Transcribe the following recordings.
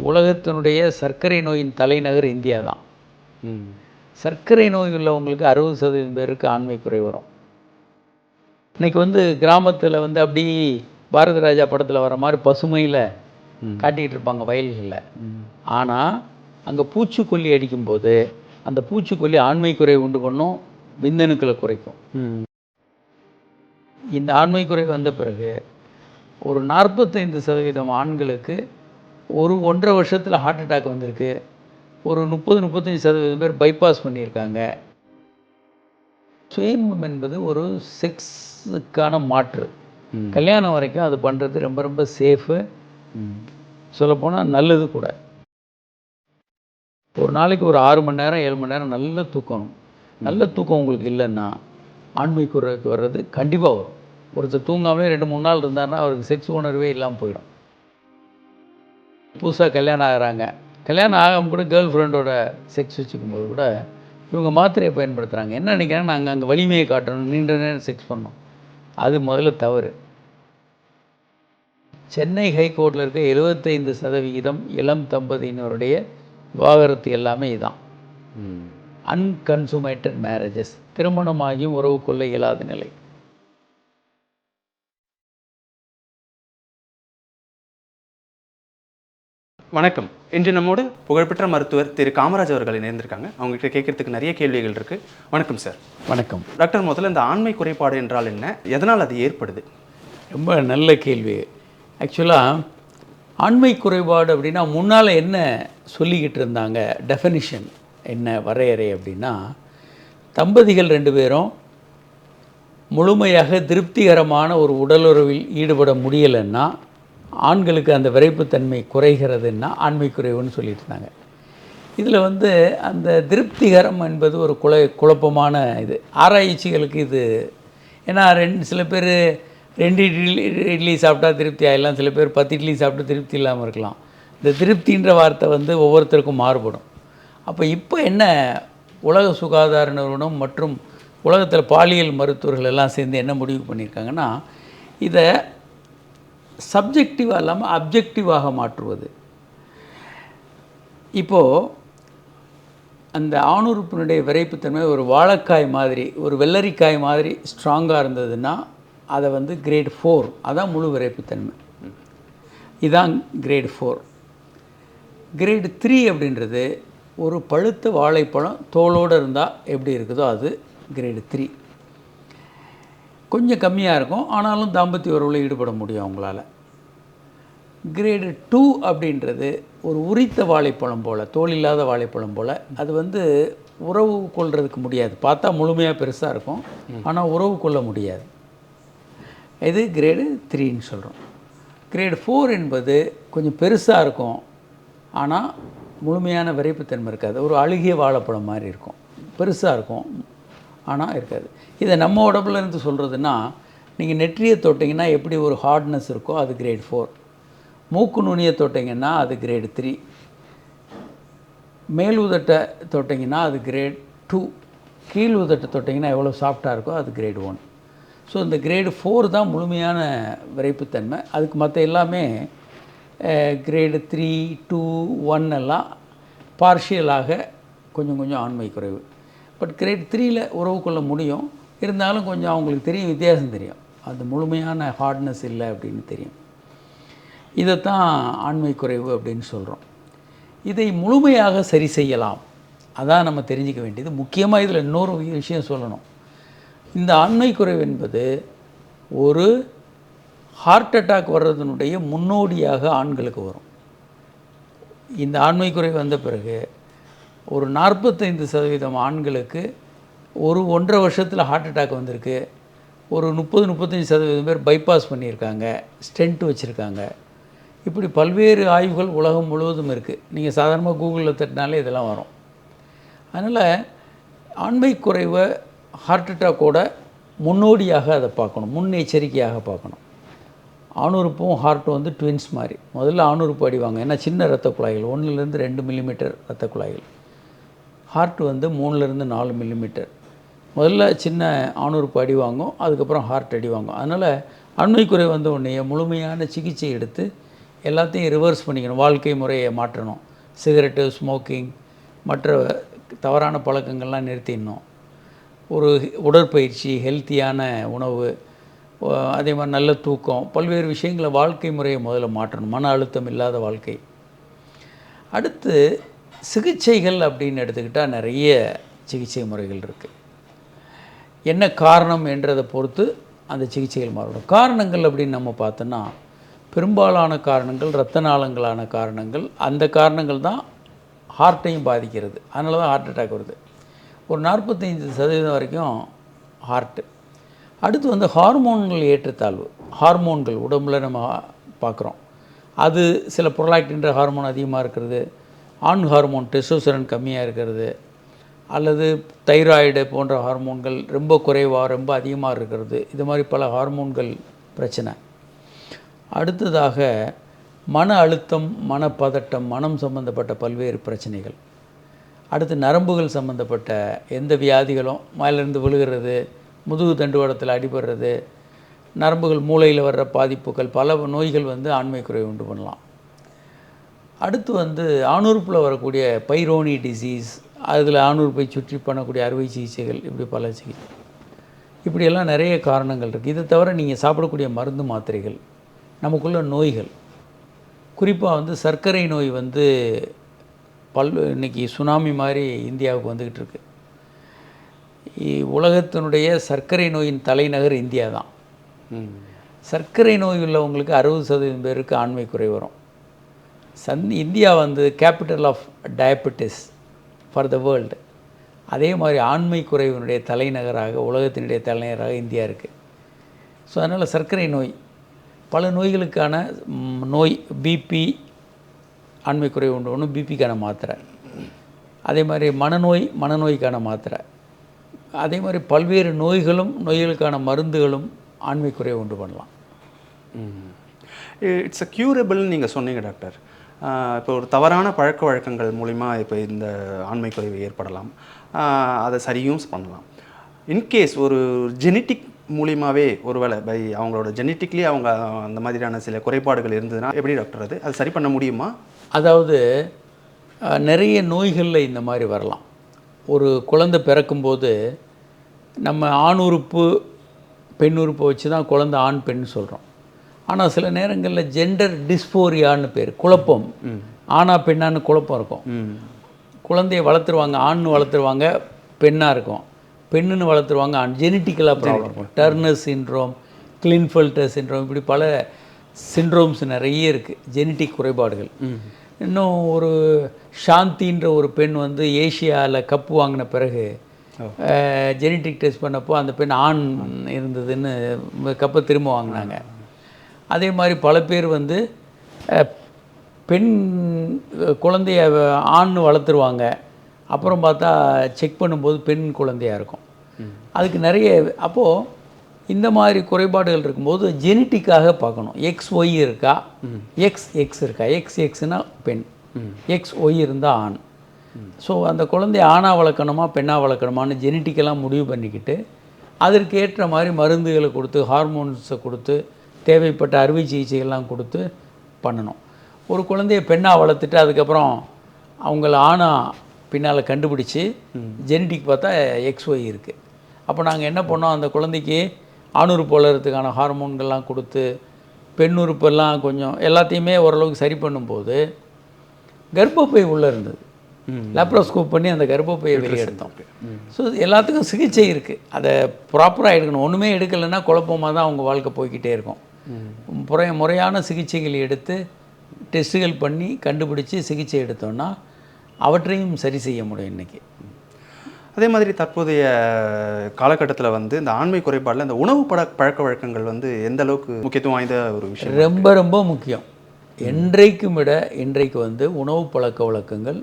உலகத்தினுடைய சர்க்கரை நோயின் தலைநகர் இந்தியா தான். சர்க்கரை நோய் உள்ளவங்களுக்கு 60% பேருக்கு ஆண்மை குறை வரும். இன்றைக்கி கிராமத்தில் அப்படி பாரத ராஜா படத்தில் வர மாதிரி பசுமையில் காட்டிகிட்டு இருப்பாங்க வயல்களில். ஆனால் அங்கே பூச்சிக்கொல்லி அடிக்கும்போது அந்த பூச்சிக்கொல்லி ஆண்மை குறை உண்டு பண்ணும், விந்தணுக்களை குறைக்கும். இந்த ஆண்மை குறை வந்த பிறகு ஒரு 45% ஆண்களுக்கு 1.5 வருஷத்தில் ஹார்ட் அட்டாக் வந்திருக்கு. ஒரு 30-35% பேர் பைபாஸ் பண்ணியிருக்காங்க. சுயம்பம் என்பது ஒரு செக்ஸுக்கான மாற்று. கல்யாணம் வரைக்கும் அது பண்ணுறது ரொம்ப ரொம்ப சேஃபு, சொல்லப்போனால் நல்லது கூட. ஒரு நாளைக்கு ஒரு 6 மணி நேரம் 7 மணி நேரம் நல்ல தூக்கணும். நல்ல தூக்கம் உங்களுக்கு இல்லைன்னா ஆண்மை குறைக்கு வர்றது கண்டிப்பாக வரும். ஒருத்தர் தூங்காமலே 2-3 நாள் இருந்தாருன்னா அவருக்கு செக்ஸ் உணர்வே இல்லாமல் போயிடும். புதுசாக கல்யாணம் ஆகிறாங்க, கல்யாணம் ஆகாமல் கூட கேர்ள் ஃப்ரெண்டோட செக்ஸ் வச்சுக்கும்போது கூட இவங்க மாத்திரையை பயன்படுத்துகிறாங்க. என்ன நினைக்கிறாங்க, நாங்கள் அங்கே வலிமையை காட்டணும், நீண்ட நேரம் செக்ஸ் பண்ணணும். அது முதல்ல தவறு. சென்னை ஹைகோர்ட்டில் இருக்க 75% இளம் தம்பதியினருடைய விவாகரத்து எல்லாமே இதுதான். அன்கன்சுமேட்டட் மேரேஜஸ், திருமணமாகியும் உறவு கொள்ள இயலாத நிலை. வணக்கம். இன்று நம்மோடு புகழ்பெற்ற மருத்துவர் திரு காமராஜ் அவர்கள் இணைந்திருக்காங்க. அவங்ககிட்ட கேட்கறதுக்கு நிறைய கேள்விகள் இருக்குது. வணக்கம் சார். வணக்கம் டாக்டர். முதல்ல இந்த ஆண்மை குறைபாடு என்றால் என்ன, எதனால் அது ஏற்படுது? ரொம்ப நல்ல கேள்வி. ஆக்சுவலாக ஆண்மை குறைபாடு அப்படின்னா முன்னால் என்ன சொல்லிக்கிட்டு இருந்தாங்க, டெஃபனிஷன் என்ன, வரையறை அப்படின்னா, தம்பதிகள் 2 பேரும் முழுமையாக திருப்திகரமான ஒரு உடலுறவில் ஈடுபட முடியலைன்னா, ஆண்களுக்கு அந்த விரைப்புத்தன்மை குறைகிறதுன்னா ஆண்மை குறைவுன்னு சொல்லிட்டு இருந்தாங்க. இதில் அந்த திருப்திகரம் என்பது ஒரு குழப்பமான இது. ஆராய்ச்சிகளுக்கு இது ஏன்னா சில பேர் 2 இட்லி சாப்பிட்டா திருப்தி ஆகிடலாம், சில பேர் 10 இட்லி சாப்பிட்டு திருப்தி இல்லாமல் இருக்கலாம். இந்த திருப்தின்ற வார்த்தை ஒவ்வொருத்தருக்கும் மாறுபடும். இப்போ என்ன, உலக சுகாதார நிறுவனம் மற்றும் உலகத்தில் பாலியல் மருத்துவர்கள் எல்லாம் சேர்ந்து என்ன முடிவு பண்ணியிருக்காங்கன்னா, இதை சப்ஜெக்டிவாக இல்லாமல் அப்ஜெக்டிவாக மாற்றுவது. இப்போது அந்த ஆணுறுப்பினுடைய விரைப்புத்தன்மை ஒரு வாழைக்காய் மாதிரி, ஒரு வெள்ளரிக்காய் மாதிரி ஸ்ட்ராங்காக இருந்ததுன்னா அதை கிரேட் 4, அதான் முழு விரைப்புத்தன்மை. இதுதான் கிரேட் 4. கிரேட் 3 அப்படின்றது ஒரு பழுத்த வாழைப்பழம் தோலோடு இருந்தால் எப்படி இருக்குதோ அது கிரேடு 3. கொஞ்சம் கம்மியாக இருக்கும், ஆனாலும் தாம்பத்திய உறவில் ஈடுபட முடியும் அவங்களால. கிரேடு 2 அப்படின்றது ஒரு உரித்த வாழைப்பழம் போல், தோல் இல்லாத வாழைப்பழம் போல். அது உறவு கொள்றதுக்கு முடியாது, பார்த்தா முழுமையாக பெருசாக இருக்கும், ஆனால் உறவு கொள்ள முடியாது. இது கிரேடு 3ன்னு சொல்கிறோம். கிரேடு 4 என்பது கொஞ்சம் பெருசாக இருக்கும், ஆனால் முழுமையான விரைப்புத்தன்மை இருக்காது. ஒரு அழுகிய வாழைப்பழம் மாதிரி இருக்கும், பெருசாக இருக்கும் ஆனால் இருக்காது. இதை நம்ம உடம்புல இருந்து சொல்கிறதுனா, நீங்கள் நெற்றியை தொட்டிங்கன்னா எப்படி ஒரு ஹார்ட்னஸ் இருக்கோ அது கிரேட் 4. மூக்கு நுனியை தொட்டிங்கன்னா அது கிரேடு 3. மேல் உதட்டை தொட்டிங்கன்னா அது கிரேட் 2. கீழ் உதட்டை தொட்டிங்கன்னா எவ்வளோ சாஃப்டாக இருக்கோ அது கிரேட் 1. ஸோ இந்த கிரேடு 4 தான் முழுமையான விரைப்புத்தன்மை. அதுக்கு மற்ற எல்லாமே கிரேடு 3, 2, 1 எல்லாம் பார்ஷியலாக கொஞ்சம் கொஞ்சம் ஆண்மை குறைவு. பட் கிரேட் 3ல் உறவு கொள்ள முடியும், இருந்தாலும் கொஞ்சம் அவங்களுக்கு தெரியும், வித்தியாசம் தெரியும், அது முழுமையான ஹார்ட்னஸ் இல்லை அப்படின்னு தெரியும். இதைத்தான் ஆண்மை குறைவு அப்படின்னு சொல்கிறோம். இதை முழுமையாக சரி செய்யலாம், அதான் நம்ம தெரிஞ்சிக்க வேண்டியது. முக்கியமாக இதில் இன்னொரு விஷயம் சொல்லணும். இந்த ஆண்மை குறைவு என்பது ஒரு ஹார்ட் அட்டாக் வர்றதுனுடைய முன்னோடியாக ஆண்களுக்கு வரும். இந்த ஆண்மை குறைவு வந்த பிறகு ஒரு 45% ஆண்களுக்கு 1.5 வருஷத்தில் ஹார்ட் அட்டாக் வந்திருக்கு. ஒரு 30-35% பேர் பைபாஸ் பண்ணியிருக்காங்க, ஸ்டென்ட் வச்சுருக்காங்க. இப்படி பல்வேறு ஆய்வுகள் உலகம் முழுவதும் இருக்குது. நீங்கள் சாதாரணமாக கூகுளில் தட்டினாலே இதெல்லாம் வரும். அதனால் ஆண்மை குறைவை ஹார்ட் அட்டாக்கோட முன்னோடியாக அதை பார்க்கணும், முன்னெச்சரிக்கையாக பார்க்கணும். ஆணுறுப்பும் ஹார்ட்டும் ட்வின்ஸ் மாதிரி. முதல்ல ஆணுறுப்பு அடிவாங்க, ஏன்னா சின்ன இரத்த குழாய்கள், 1லேருந்து 2 மில்லிமீட்டர் இரத்த குழாய்கள். ஹார்ட் 3லேருந்து 4 மில்லிமீட்டர். முதல்ல சின்ன ஆணுறுப்பு அடி வாங்கும், அதுக்கப்புறம் ஹார்ட் அடி வாங்கும். அதனால் ஆண்மை குறை வந்த உடனே முழுமையான சிகிச்சை எடுத்து எல்லாத்தையும் ரிவர்ஸ் பண்ணிக்கணும். வாழ்க்கை முறையை மாற்றணும். சிகரெட்டு, ஸ்மோக்கிங், மற்ற தவறான பழக்கங்கள்லாம் நிறுத்திடணும். ஒரு உடற்பயிற்சி, ஹெல்த்தியான உணவு, அதே மாதிரி நல்ல தூக்கம், பல்வேறு விஷயங்களை வாழ்க்கை முறையை முதல்ல மாற்றணும். மன அழுத்தம் இல்லாத வாழ்க்கை. அடுத்து சிகிச்சைகள் அப்படின்னு எடுத்துக்கிட்டால் நிறைய சிகிச்சை முறைகள் இருக்குது. என்ன காரணம் என்றதை பொறுத்து அந்த சிகிச்சைகள் மாறும். காரணங்கள் அப்படின்னு நம்ம பார்த்தோன்னா பெரும்பாலான காரணங்கள் இரத்த நாளங்களான காரணங்கள். அந்த காரணங்கள் தான் ஹார்ட்டையும் பாதிக்கிறது. அதனால தான் ஹார்ட் அட்டாக் வருது. ஒரு 45% வரைக்கும் ஹார்ட்டு. அடுத்து வந்து ஹார்மோன்கள் ஏற்றத்தாழ்வு. ஹார்மோன்கள் உடம்புல நம்ம பார்க்குறோம். அது சில ப்ரொலாக்டின்ற ஹார்மோன் அதிகமாக இருக்கிறது, ஆண் ஹார்மோன் டெஸ்டோஸ்டெரான் கம்மியாக இருக்கிறது, அல்லது தைராய்டு போன்ற ஹார்மோன்கள் ரொம்ப குறைவாக ரொம்ப அதிகமாக இருக்கிறது. இது மாதிரி பல ஹார்மோன்கள் பிரச்சனை. அடுத்ததாக மன அழுத்தம், மனப்பதட்டம், மனம் சம்பந்தப்பட்ட பல்வேறு பிரச்சனைகள். அடுத்து நரம்புகள் சம்பந்தப்பட்ட எந்த வியாதிகளும், மேலேருந்து விழுகிறது, முதுகு தண்டுவடத்தில் அடிபடுறது, நரம்புகள் மூளையில் வர்ற பாதிப்புகள், பல நோய்கள் வந்து ஆண்மை குறைவு உண்டு பண்ணலாம். அடுத்து வந்து ஆணுறுப்பில் வரக்கூடிய பைரோனி டிசீஸ், அதில் ஆணுறுப்பை சுற்றி பண்ணக்கூடிய அறுவை சிகிச்சைகள், இப்படி பல சிகிச்சை, இப்படியெல்லாம் நிறைய காரணங்கள் இருக்குது. இதை தவிர நீங்கள் சாப்பிடக்கூடிய மருந்து மாத்திரைகள், நமக்குள்ள நோய்கள், குறிப்பாக வந்து சர்க்கரை நோய் வந்து இன்றைக்கி சுனாமி மாதிரி இந்தியாவுக்கு வந்துக்கிட்டு இருக்கு. உலகத்தினுடைய சர்க்கரை நோயின் தலைநகர் இந்தியா தான். சர்க்கரை நோய் உள்ளவங்களுக்கு 60% பேருக்கு ஆண்மை குறை வரும். இந்தியா வந்து capital of diabetes for the world. அதே மாதிரி ஆண்மை குறைவினுடைய தலைநகராக, உலகத்தினுடைய தலைநகராக இந்தியா இருக்குது. ஸோ அதனால் சர்க்கரை நோய், பல நோய்களுக்கான நோய், பிபி, ஆண்மை குறைவு உண்டு ஒன்று, பிபிக்கான மாத்திரை, அதே மாதிரி மனநோய்க்கான மாத்திரை, அதே மாதிரி பல்வேறு நோய்களுக்கான மருந்துகளும் ஆண்மை குறைவு உண்டு பண்ணலாம். இட்ஸ் அ க்யூரபிள்னு நீங்கள் சொன்னீங்க டாக்டர். இப்போ ஒரு தவறான பழக்க வழக்கங்கள் மூலிமா இப்போ இந்த ஆண்மை குறைவு ஏற்படலாம், அதை சரியும் பண்ணலாம். இன்கேஸ் ஒரு ஜெனட்டிக் மூலியமாகவே ஒருவேளை அவங்களோட ஜெனட்டிக்லி அவங்க அந்த மாதிரியான சில குறைபாடுகள் இருந்ததுன்னா எப்படி டாக்டர் அது சரி பண்ண முடியுமா? அதாவது நிறைய நோய்களில் இந்த மாதிரி வரலாம். ஒரு குழந்தை பிறக்கும்போது நம்ம ஆண் உறுப்பு பெண் உறுப்பை வச்சு தான் குழந்தை ஆண் பெண் சொல்கிறோம். ஆனால் சில நேரங்களில் ஜெண்டர் டிஸ்போரியான்னு பேர், குழப்பம், ஆணா பெண்ணான்னு குழப்பம் இருக்கும். குழந்தையை வளர்த்துருவாங்க, ஆண் வளர்த்துருவாங்க, பெண்ணாக இருக்கும், பெண்ணுன்னு வளர்த்துருவாங்க, ஆண். ஜெனட்டிக்கலாக ப்ராப்ளம் இருக்கும். டர்னர் சின்ட்ரோம், கிளின்ஃபெல்டர் சின்ட்ரோம், இப்படி பல சின்ட்ரோம்ஸ் நிறைய இருக்குது, ஜெனட்டிக் குறைபாடுகள். இன்னும் ஒரு சாந்தின்ற ஒரு பெண் வந்து ஏஷியாவில் கப்பு வாங்கின பிறகு ஜெனட்டிக் டெஸ்ட் பண்ணப்போ அந்த பெண் ஆண் இருந்ததுன்னு கப்பை திரும்ப வாங்கினாங்க. அதே மாதிரி பல பேர் வந்து பெண் குழந்தைய ஆண் வளர்த்துருவாங்க, அப்புறம் பார்த்தா செக் பண்ணும்போது பெண் குழந்தையாக இருக்கும். அதுக்கு நிறைய, அப்போது இந்த மாதிரி குறைபாடுகள் இருக்கும்போது ஜெனட்டிக்காக பார்க்கணும். XY இருக்கா, XX இருக்கா, XX பெண், XY இருந்தால் ஆண். ஸோ அந்த குழந்தைய ஆணாக வளர்க்கணுமா பெண்ணாக வளர்க்கணுமான்னு ஜெனட்டிக்கெல்லாம் முடிவு பண்ணிக்கிட்டு அதற்கு ஏற்ற மாதிரி மருந்துகளை கொடுத்து, ஹார்மோன்ஸை கொடுத்து, தேவைப்பட்ட அறுவை சிகிச்சைகள்லாம் கொடுத்து பண்ணணும். ஒரு குழந்தைய பெண்ணாக வளர்த்துட்டு அதுக்கப்புறம் அவங்கள ஆணாக பின்னால் கண்டுபிடிச்சி ஜெனட்டிக் பார்த்தா XY இருக்குது. அப்போ நாங்கள் என்ன பண்ணோம், அந்த குழந்தைக்கு ஆணுறுப்பு வளர்கிறதுக்கான ஹார்மோன்கள்லாம் கொடுத்து பெண்ணுறுப்பெல்லாம் கொஞ்சம் எல்லாத்தையுமே ஓரளவுக்கு சரி பண்ணும்போது கர்ப்பப்பை உள்ளே இருந்தது. லேப்ரோஸ்கோப் பண்ணி அந்த கர்ப்பப்பையை வெளியெடுத்தோம். ஸோ எல்லாத்துக்கும் சிகிச்சை இருக்குது. அதை ப்ராப்பராக எடுக்கணும். ஒன்றுமே எடுக்கலைன்னா குழப்பமாக தான் அவங்க வாழ்க்கை போய்கிட்டே இருக்கும். முறையான சிகிச்சைகள் எடுத்து டெஸ்ட்டுகள் பண்ணி கண்டுபிடிச்சி சிகிச்சை எடுத்தோன்னா அவற்றையும் சரி செய்ய முடியும் இன்றைக்கி. அதே மாதிரி தற்போதைய காலகட்டத்தில் வந்து இந்த ஆண்மை குறைபாடில் இந்த உணவு பழக்க வழக்கங்கள் வந்து எந்த அளவுக்கு முக்கியத்துவம் வாய்ந்த ஒரு விஷயம்? ரொம்ப ரொம்ப முக்கியம். என்றைக்கும் விட இன்றைக்கு வந்து உணவு பழக்க வழக்கங்கள்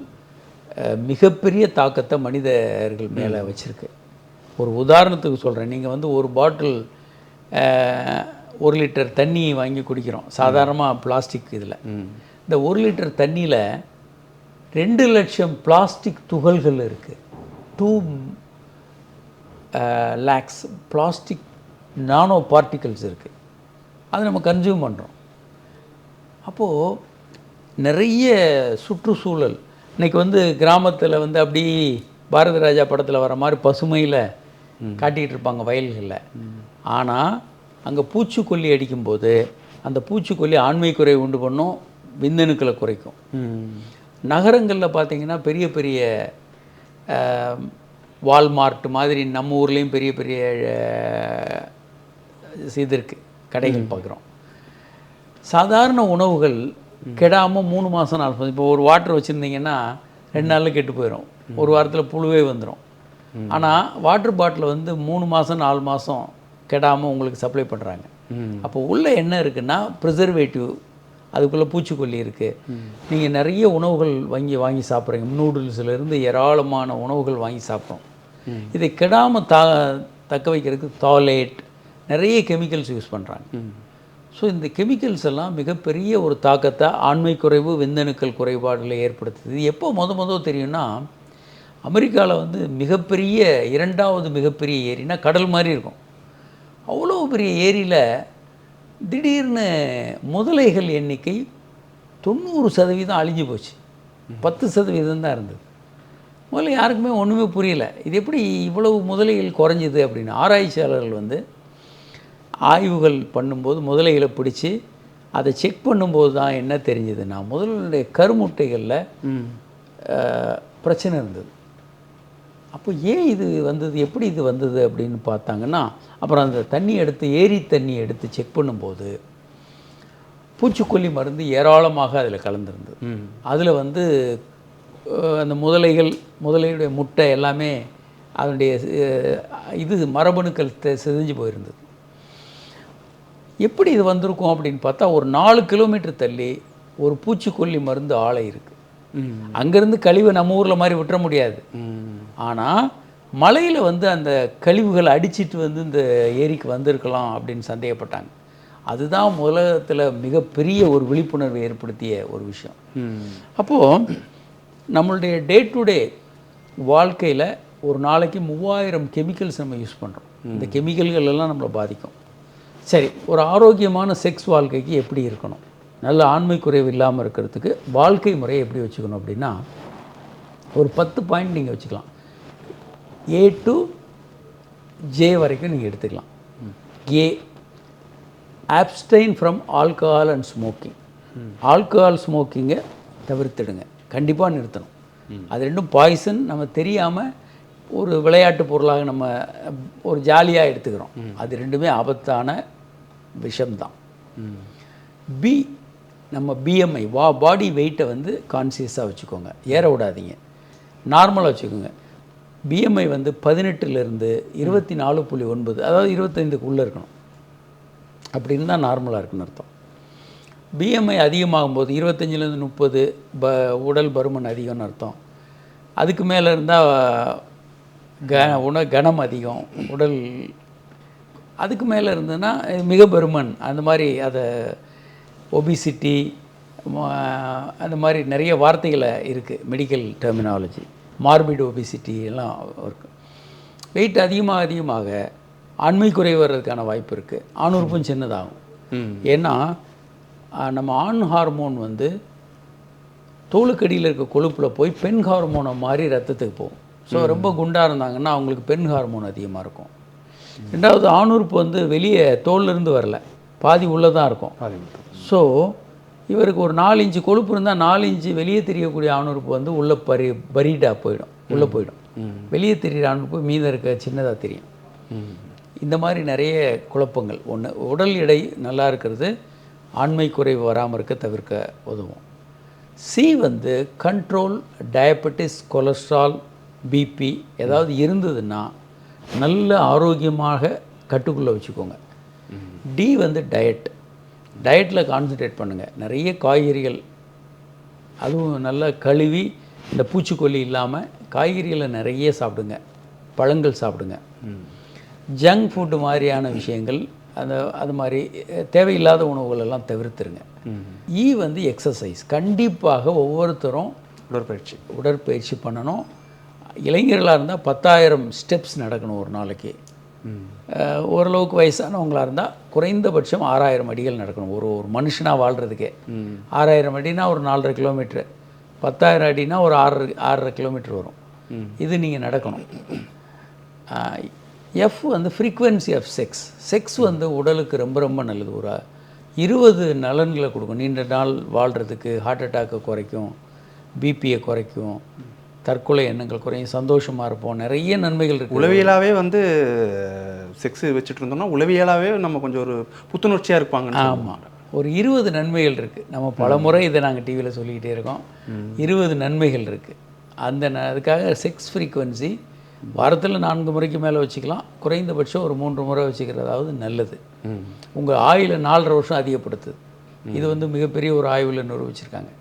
மிகப்பெரிய தாக்கத்தை மனிதர்கள் மேலே வச்சுருக்கு. ஒரு உதாரணத்துக்கு சொல்கிறேன். நீங்கள் வந்து ஒரு பாட்டில் 1 லிட்டர் தண்ணி வாங்கி குடிக்கிறோம் சாதாரணமாக பிளாஸ்டிக் இதில். இந்த 1 லிட்டர் தண்ணியில் 2 லட்சம் பிளாஸ்டிக் துகள்கள் இருக்குது. 2 lakhs பிளாஸ்டிக் நானோ பார்ட்டிகல்ஸ் இருக்குது. அதை நம்ம கன்சியூம் பண்ணுறோம். அப்போது நிறைய சுற்றுச்சூழல் இன்றைக்கி வந்து கிராமத்தில் வந்து அப்படி பாரதி ராஜா படத்தில் வர மாதிரி பசுமையில் காட்டிகிட்டு இருப்பாங்க வயல்களில். ஆனால் அங்கே பூச்சிக்கொல்லி அடிக்கும்போது அந்த பூச்சிக்கொல்லி ஆண்மை குறை உண்டு பண்ணும், விந்தணுக்களை குறைக்கும். நகரங்களில் பார்த்திங்கன்னா பெரிய பெரிய வால்மார்ட் மாதிரி நம்ம ஊர்லேயும் பெரிய பெரிய இது இருக்குது, கடைகள் பார்க்குறோம். சாதாரண உணவுகள் கெடாமல் 3 மாதம் 4 மாதம், இப்போ ஒரு வாட்டர் வச்சுருந்தீங்கன்னா 2 நாளில் கெட்டு போயிடும், ஒரு வாரத்தில் புழுவே வந்துடும். ஆனால் வாட்டர் பாட்டில் வந்து 3 மாதம் 4 மாதம் கெடாமல் உங்களுக்கு சப்ளை பண்ணுறாங்க. அப்போ உள்ளே என்ன இருக்குன்னா ப்ரிசர்வேட்டிவ், அதுக்குள்ளே பூச்சிக்கொல்லி இருக்குது. நீங்கள் நிறைய உணவுகள் வாங்கி சாப்பிட்றீங்க, நூடுல்ஸ்லேருந்து ஏராளமான உணவுகள் வாங்கி சாப்பிட்றோம். இதை கெடாமல் தக்க வைக்கிறதுக்கு தாலேட் நிறைய கெமிக்கல்ஸ் யூஸ் பண்ணுறாங்க. ஸோ இந்த கெமிக்கல்ஸ் எல்லாம் மிகப்பெரிய ஒரு தாக்கத்தை ஆண்மை குறைவு, விந்தணுக்கள் குறைபாடுகளை ஏற்படுத்துது. இது எப்போ முத தெரியும்னா, அமெரிக்காவில் வந்து மிகப்பெரிய 2வது மிகப்பெரிய ஏரினா கடல் மாதிரி இருக்கும். அவ்வளோ பெரிய ஏரியில் திடீர்னு முதலைகள் எண்ணிக்கை 90% அழிஞ்சு போச்சு, 10% தான் இருந்தது. முதல்ல யாருக்குமே ஒன்றுமே புரியல, இது எப்படி இவ்வளவு முதலைகள் குறைஞ்சிது அப்படின்னு. ஆராய்ச்சியாளர்கள் வந்து ஆய்வுகள் பண்ணும்போது முதலைகளை பிடிச்சி அதை செக் பண்ணும்போது தான் என்ன தெரிஞ்சதுன்னா, முதலுடைய கருமுட்டைகளில் பிரச்சனை இருந்தது. அப்போ ஏன் இது வந்தது, எப்படி இது வந்தது அப்படின்னு பார்த்தாங்கன்னா, அப்புறம் அந்த தண்ணி எடுத்து ஏரி தண்ணி எடுத்து செக் பண்ணும்போது பூச்சிக்கொல்லி மருந்து ஏராளமாக அதில் கலந்துருந்தது. அதில் வந்து அந்த முதலையுடைய முட்டை எல்லாமே அதனுடைய இது மரபணுக்கள் சிதைஞ்சு போயிருந்தது. எப்படி இது வந்திருக்கும் அப்படின்னு பார்த்தா, ஒரு 4 கிலோமீட்டர் தள்ளி ஒரு பூச்சிக்கொல்லி மருந்து ஆலை இருக்குது. அங்கேருந்து கழிவை நம்ம ஊரில் மாதிரி விட்டுற முடியாது. ஆனால் மலையில் வந்து அந்த கழிவுகளை அடிச்சிட்டு வந்து இந்த ஏரிக்கு வந்திருக்கலாம் அப்படின்னு சந்தேகப்பட்டாங்க. அதுதான் உலகத்தில் மிகப்பெரிய ஒரு விழிப்புணர்வை ஏற்படுத்திய ஒரு விஷயம். அப்போது நம்மளுடைய டே டு டே வாழ்க்கையில் ஒரு நாளைக்கு 3000 கெமிக்கல்ஸ் நம்ம யூஸ் பண்ணுறோம். இந்த கெமிக்கல்கள் எல்லாம் நம்மளை பாதிக்கும். சரி, ஒரு ஆரோக்கியமான செக்ஸ் வாழ்க்கைக்கு எப்படி இருக்கணும், நல்ல ஆண்மை குறைவு இல்லாமல் இருக்கிறதுக்கு வாழ்க்கை முறையை எப்படி வச்சுக்கணும் அப்படின்னா, ஒரு 10 பாயிண்ட் நீங்கள் வச்சுக்கலாம். A to J வரைக்கும் நீங்கள் எடுத்துக்கலாம். A, abstain from alcohol and smoking. Alcohol ஸ்மோக்கிங்கை தவிர்த்துடுங்க, கண்டிப்பாக நிறுத்தணும். அது ரெண்டும் பாய்சன், நம்ம தெரியாமல் ஒரு விளையாட்டு பொருளாக நம்ம ஒரு ஜாலியாக எடுத்துக்கிறோம். அது ரெண்டுமே ஆபத்தான விஷம்தான். பி, நம்ம BMI பாடி வெயிட்டை வந்து கான்சியஸாக வச்சுக்கோங்க, ஏற விடாதீங்க, நார்மலாக வச்சுக்கோங்க. BMI வந்து 18லேருந்து 24.9, அதாவது 25க்குள்ளே இருக்கணும். அப்படி இருந்தால் நார்மலாக இருக்குன்னு அர்த்தம். BMI அதிகமாகும்போது 25லேருந்து 30 உடல் பருமன் அதிகம்னு அர்த்தம். அதுக்கு மேலே இருந்தால் கனம் அதிகம், உடல் அதுக்கு மேலே இருந்ததுன்னா மிக பருமன், அந்த மாதிரி அதை ஒபிசிட்டி, அந்த மாதிரி நிறைய வார்த்தைகளை இருக்குது மெடிக்கல் டெர்மினாலஜி. மார்பிட் ஒபிசிட்டி எல்லாம் இருக்குது. வெயிட் அதிகமாக ஆண்மை குறைவு வர்றதுக்கான வாய்ப்பு இருக்குது. ஆணுறுப்பும் சின்னதாகும். ஏன்னா நம்ம ஆண் ஹார்மோன் வந்து தோலுக்கடியில் இருக்க கொழுப்பில் போய் பெண் ஹார்மோனை மாதிரி ரத்தத்துக்கு போகும். ஸோ ரொம்ப குண்டாக இருந்தாங்கன்னா அவங்களுக்கு பெண் ஹார்மோன் அதிகமாக இருக்கும். ரெண்டாவது, ஆணுறுப்பு வந்து வெளியே தோல்லேருந்து வரல, பாதி உள்ளே தான் இருக்கும். ஸோ இவருக்கு ஒரு 4 இன்ச்சு கொழுப்பு இருந்தால் 4 இன்ச்சு வெளியே தெரியக்கூடிய ஆணுறுப்பு வந்து உள்ளே பரீடாக போயிடும், உள்ளே போயிடும். வெளியே தெரிகிற ஆணுறுப்பு மீதம் இருக்க சின்னதாக தெரியும். இந்த மாதிரி நிறைய குழப்பங்கள். ஒன்று, உடல் எடை நல்லா இருக்கிறது ஆண்மை குறைவு வராமல் இருக்க தவிர்க்க உதவும். சி வந்து கண்ட்ரோல் டயபெட்டிஸ், கொலஸ்ட்ரால், பிபி ஏதாவது இருந்ததுன்னா நல்ல ஆரோக்கியமாக கட்டுக்குள்ளே வச்சுக்கோங்க. டி வந்து டயட்டில் கான்சன்ட்ரேட் பண்ணுங்கள். நிறைய காய்கறிகள், அதுவும் நல்லா கழுவி இந்த பூச்சிக்கொல்லி இல்லாமல் காய்கறிகளை நிறைய சாப்பிடுங்க, பழங்கள் சாப்பிடுங்க. ஜங்க் ஃபுட்டு மாதிரியான விஷயங்கள், அது மாதிரி தேவையில்லாத உணவுகள் எல்லாம் தவிர்த்துருங்க. ஈ வந்து எக்ஸசைஸ். கண்டிப்பாக ஒவ்வொருத்தரும் உடற்பயிற்சி பண்ணணும். இளைஞர்களாக இருந்தால் 10,000 ஸ்டெப்ஸ் நடக்கணும் ஒரு நாளைக்கு. ஓரளவுக்கு வயசானவங்களாக இருந்தால் குறைந்தபட்சம் 6000 அடிகள் நடக்கணும். ஒரு ஒரு மனுஷனாக வாழ்கிறதுக்கே 6000 அடினா ஒரு 4.5 கிலோமீட்ரு, 10,000 அடினா ஒரு 6.5 கிலோமீட்டர் வரும். இது நீங்கள் நடக்கணும். எஃப் வந்து ஃப்ரீக்குவென்சி ஆஃப் செக்ஸ் வந்து உடலுக்கு ரொம்ப ரொம்ப நல்லது. ஒரு 20 நலன்களை கொடுக்கும். நீண்ட நாள் வாழ்கிறதுக்கு, ஹார்ட் அட்டாக்கை குறைக்கும், பிபியை குறைக்கும், தற்கொலை எண்ணங்கள் குறையும், சந்தோஷமாக இருப்போம், நிறைய நன்மைகள் இருக்குது. உளவியலாகவே வந்து செக்ஸ் வச்சுட்டு இருந்தோம்னா உளவியலாகவே நம்ம கொஞ்சம் ஒரு புத்துணர்ச்சியாக இருப்பாங்க. ஆமாம், ஒரு 20 நன்மைகள் இருக்குது. நம்ம பல முறை இதை நாங்கள் டிவியில் சொல்லிக்கிட்டே இருக்கோம். 20 நன்மைகள் இருக்குது. அதுக்காக செக்ஸ் ஃப்ரீக்குவென்சி வாரத்தில் 4 முறைக்கு மேலே வச்சுக்கலாம். குறைந்தபட்சம் ஒரு 3 முறை வச்சுக்கிறதாவது நல்லது. உங்கள் ஆயுளை 4.5 வருஷம் அதிகப்படுத்துது. இது வந்து மிகப்பெரிய ஒரு ஆய்வில் நிரூபிச்சிருக்காங்க.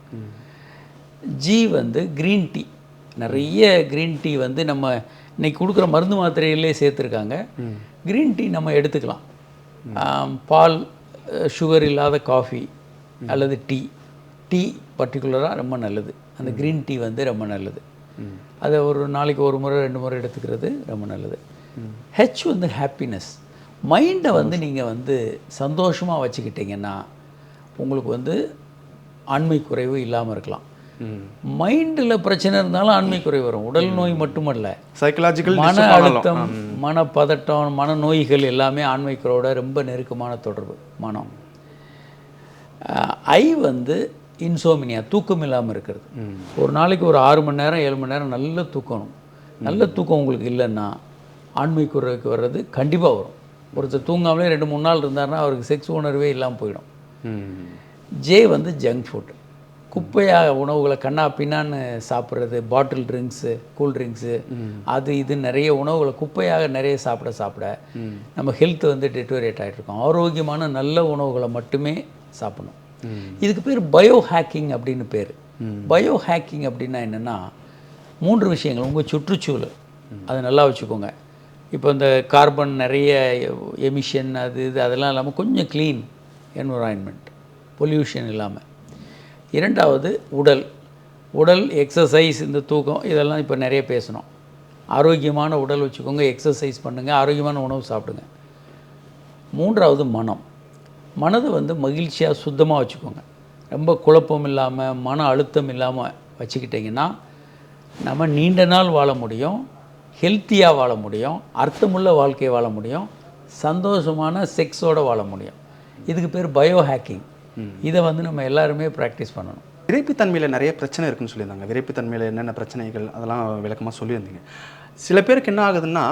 ஜி வந்து க்ரீன் டீ. நிறைய க்ரீன் டீ வந்து நம்ம இன்றைக்கி கொடுக்குற மருந்து மாத்திரையிலே சேர்த்துருக்காங்க. க்ரீன் டீ நம்ம எடுத்துக்கலாம். பால், சுகர் இல்லாத காஃபி அல்லது டீ பர்டிகுலராக ரொம்ப நல்லது. அந்த க்ரீன் டீ வந்து ரொம்ப நல்லது. அதை ஒரு நாளைக்கு 1 முறை 2 முறை எடுத்துக்கிறது ரொம்ப நல்லது. ஹெச் வந்து ஹாப்பினஸ். மைண்டை வந்து நீங்கள் வந்து சந்தோஷமாக வச்சுக்கிட்டிங்கன்னா உங்களுக்கு வந்து ஆண்மை குறைவு இல்லாமல் இருக்கலாம். மைண்டில் பிரச்சனை இருந்தாலும் ஆண்மை குறைவு வரும். உடல் நோய் மட்டுமல்ல, சைக்கலாஜிக்கல் மன அழுத்தம், மனப்பதட்டம், மனநோய்கள் எல்லாமே ஆண்மை குறைவோட ரொம்ப நெருக்கமான தொடர்பு. மனம். ஐ வந்து இன்சோமினியா, தூக்கம் இல்லாமல் இருக்கிறது. ஒரு நாளைக்கு ஒரு 6 மணி நேரம் 7 மணி நேரம் நல்ல தூக்கணும். நல்ல தூக்கம் உங்களுக்கு இல்லைன்னா ஆண்மை குறைவுக்கு வர்றது கண்டிப்பாக வரும். ஒருத்தர் தூங்காமலே 2-3 நாள் இருந்தாருன்னா அவருக்கு செக்ஸ் உணர்வே இல்லாமல் போயிடும். ஜே வந்து ஜங்க் ஃபுட். குப்பையாக உணவுகளை கண்ணா பின்னான்னு சாப்பிட்றது, பாட்டில் ட்ரிங்க்ஸு, கூல் ட்ரிங்க்ஸு, அது இது நிறைய உணவுகளை குப்பையாக நிறைய சாப்பிட நம்ம ஹெல்த் வந்து டெட்டோரேட் ஆகிட்ருக்கோம். ஆரோக்கியமான நல்ல உணவுகளை மட்டுமே சாப்பிடணும். இதுக்கு பேர் பயோ ஹேக்கிங் அப்படின்னு பேர். பயோ ஹேக்கிங் அப்படின்னா என்னென்னா 3 விஷயங்கள். உங்கள் சுற்றுச்சூழல் அதை நல்லா வச்சுக்கோங்க. இப்போ இந்த கார்பன் நிறைய எமிஷன் அது இது அதெல்லாம் இல்லாமல் கொஞ்சம் க்ளீன் என்விரான்மெண்ட், பொல்யூஷன் இல்லாமல். 2வது உடல் எக்ஸசைஸ், இந்த தூக்கம், இதெல்லாம் இப்போ நிறைய பேசணும். ஆரோக்கியமான உடல் வச்சுக்கோங்க, எக்ஸசைஸ் பண்ணுங்கள், ஆரோக்கியமான உணவு சாப்பிடுங்க. 3வது மனதை வந்து மகிழ்ச்சியாக சுத்தமாக வச்சுக்கோங்க. ரொம்ப குழப்பம் இல்லாமல் மன அழுத்தம் இல்லாமல் வச்சுக்கிட்டிங்கன்னா நம்ம நீண்ட நாள் வாழ முடியும், ஹெல்த்தியாக வாழ முடியும், அர்த்தமுள்ள வாழ்க்கையை வாழ முடியும், சந்தோஷமான செக்ஸோடு வாழ முடியும். இதுக்கு பேர் பயோ ஹேக்கிங். இதை வந்து நம்ம எல்லாருமே ப்ராக்டிஸ் பண்ணணும். விரைப்புத்தன்மையில் நிறைய பிரச்சனை இருக்குன்னு சொல்லியிருந்தாங்க. விரைப்புத்தன்மையில் என்னென்ன பிரச்சனைகள் அதெல்லாம் விளக்கமாக சொல்லியிருந்தீங்க. சில பேருக்கு என்ன ஆகுதுன்னா,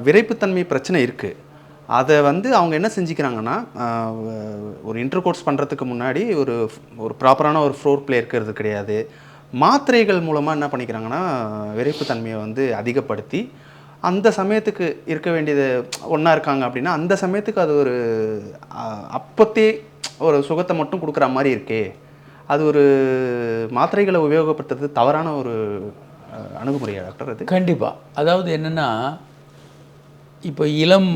விரைப்புத்தன்மை பிரச்சனை இருக்குது. அதை வந்து அவங்க என்ன செஞ்சுக்கிறாங்கன்னா, ஒரு இன்டர் கோர்ஸ் பண்ணுறதுக்கு முன்னாடி ஒரு ப்ராப்பரான ஒரு ஃப்ளோர் ப்ளே இருக்கிறது கிடையாது. மாத்திரைகள் மூலமாக என்ன பண்ணிக்கிறாங்கன்னா, விரைப்புத்தன்மையை வந்து அதிகப்படுத்தி அந்த சமயத்துக்கு இருக்க வேண்டியது ஒன்றா இருக்காங்க அப்படின்னா அந்த சமயத்துக்கு அது ஒரு அப்போத்தே ஒரு சுகத்தை மட்டும் கொடுக்குற மாதிரி இருக்கே, அது ஒரு மாத்திரைகளை உபயோகப்படுத்துறது தவறான ஒரு அணுகுமுறையா டாக்டர்? அது கண்டிப்பாக. அதாவது என்னென்னா, இப்போ இளம்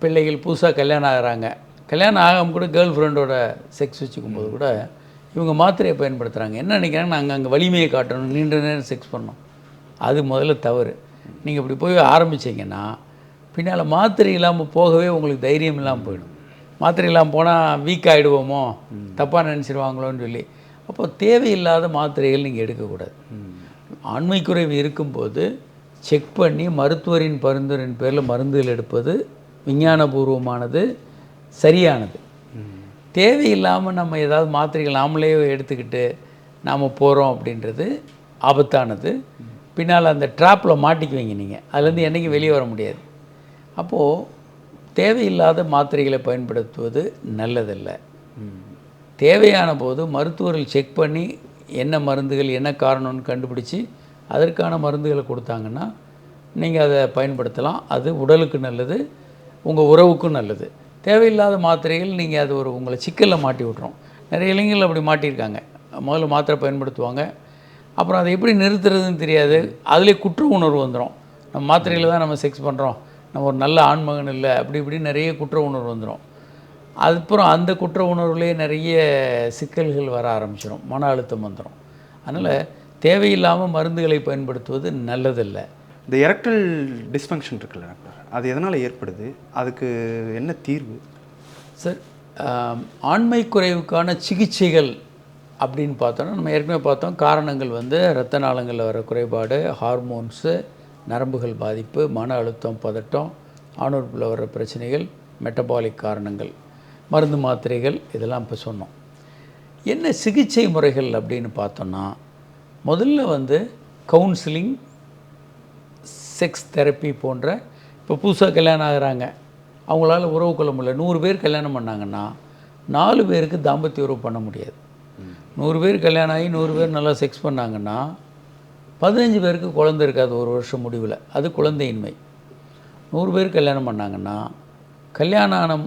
பிள்ளைகள் புதுசாக கல்யாணம் ஆகிறாங்க. கல்யாணம் ஆகாமல் கூட கேர்ள் ஃப்ரெண்டோட செக்ஸ் வச்சுக்கும்போது கூட இவங்க மாத்திரையை பயன்படுத்துகிறாங்க. என்ன நினைக்கிறாங்க, நாங்கள் அங்கே வலிமையை காட்டணும், நீண்ட நேரம் செக்ஸ் பண்ணணும். அது முதல்ல தவறு. நீங்கள் இப்படி போய் ஆரம்பிச்சிங்கன்னா பின்னால் மாத்திரை இல்லாமல் போகவே உங்களுக்கு தைரியம் இல்லாமல் போயிடும். மாத்திரை இல்லாமல் போனால் வீக் ஆகிடுவோமோ, தப்பாக நினச்சிடுவாங்களோன்னு சொல்லி அப்போ தேவையில்லாத மாத்திரைகள் நீங்கள் எடுக்கக்கூடாது. ஆண்மை குறைவு இருக்கும்போது செக் பண்ணி மருத்துவரின் பரிந்துரையின் பேரில் மருந்துகள் எடுப்பது விஞ்ஞானபூர்வமானது, சரியானது. தேவையில்லாமல் நம்ம ஏதாவது மாத்திரைகள் நாமளே எடுத்துக்கிட்டு நாம் போகிறோம் அப்படின்றது ஆபத்தானது. பின்னால் அந்த ட்ராப்பில் மாட்டிக்குவீங்க நீங்கள், அதுலேருந்து என்றைக்கும் வெளியே வர முடியாது. அப்போது தேவையில்லாத மாத்திரைகளை பயன்படுத்துவது நல்லதில்லை. தேவையான போது மருத்துவர்கள் செக் பண்ணி என்ன மருந்துகள் என்ன காரணம்னு கண்டுபிடிச்சி அதற்கான மருந்துகளை கொடுத்தாங்கன்னா நீங்கள் அதை பயன்படுத்தலாம். அது உடலுக்கு நல்லது, உங்கள் உறவுக்கும் நல்லது. தேவையில்லாத மாத்திரைகள் நீங்கள் அது உங்களை சிக்கலில் மாட்டி விட்றோம். நிறைய இளைஞர்கள் அப்படி மாட்டியிருக்காங்க. முதல்ல மாத்திரை பயன்படுத்துவாங்க, அப்புறம் அதை எப்படி நிறுத்துறதுன்னு தெரியாது, அதிலே குற்ற உணர்வு வந்துடும். நம்ம மாத்திரையில் தான் நம்ம செக்ஸ் பண்ணுறோம், நம்ம ஒரு நல்ல ஆண்மகன் இல்லை, அப்படி இப்படி நிறைய குற்ற உணர்வு வந்துடும். அதுக்கப்புறம் அந்த குற்ற உணர்வுலேயே நிறைய சிக்கல்கள் வர ஆரம்பிச்சிடும், மன அழுத்தம் வந்துடும். அதனால் தேவையில்லாமல் மருந்துகளை பயன்படுத்துவது நல்லதில்லை. இந்த எரக்டல் டிஸ்ஃபங்க்ஷன் இருக்குல்ல டாக்டர், அது எதனால் ஏற்படுது, அதுக்கு என்ன தீர்வு? சார், ஆண்மை குறைவுக்கான சிகிச்சைகள் அப்படின்னு பார்த்தோன்னா, நம்ம ஏற்கனவே பார்த்தோம், காரணங்கள் வந்து இரத்த நாளங்களில் வர குறைபாடு, ஹார்மோன்ஸு, நரம்புகள் பாதிப்பு, மன அழுத்தம், பதட்டம், ஆணுறுப்பில் வர பிரச்சனைகள், மெட்டபாலிக் காரணங்கள், மருந்து மாத்திரைகள், இதெல்லாம் இப்போ சொன்னோம். என்ன சிகிச்சை முறைகள் அப்படின்னு பார்த்தோன்னா, முதல்ல வந்து கவுன்சிலிங், செக்ஸ் தெரப்பி போன்ற, இப்போ புதுசாக கல்யாணம் ஆகுறாங்க, அவங்களால உறவு கொள்ள முடியல. 100 பேர் கல்யாணம் பண்ணாங்கன்னா 4 பேருக்கு தாம்பத்திய உறவு பண்ண முடியாது. 100 பேர் கல்யாணம் ஆகி 100 பேர் நல்லா செக்ஸ் பண்ணாங்கன்னா 15 பேருக்கு குழந்தை இருக்காது ஒரு வருஷம் முடிவில். அது குழந்தையின்மை. 100 பேர் கல்யாணம் பண்ணாங்கன்னா கல்யாணம் ஆன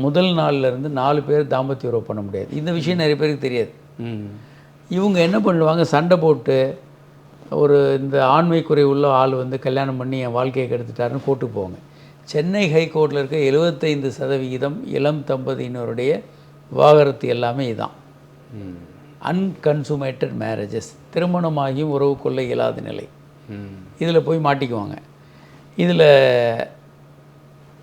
முதல் நாள்லேருந்து 4 பேர் தாம்பத்திய உறவு பண்ண முடியாது. இந்த விஷயம் நிறைய பேருக்கு தெரியாது. இவங்க என்ன பண்ணுவாங்க, சண்டை போட்டு ஒரு இந்த ஆண்மை குறைவுள்ள ஆள் வந்து கல்யாணம் பண்ணி என் வாழ்க்கையை கெடுத்துட்டாருன்னு கோர்ட்டுக்கு போவாங்க. சென்னை ஹைகோர்ட்டில் இருக்க 75% இளம் தம்பதியினருடைய விவாகரத்து எல்லாமே இதுதான். அன்கன்சுமேட்டட் மேரேஜஸ், திருமணமாகியும் உறவு கொள்ள இயலாத நிலை. இதில் போய் மாட்டிக்குவாங்க.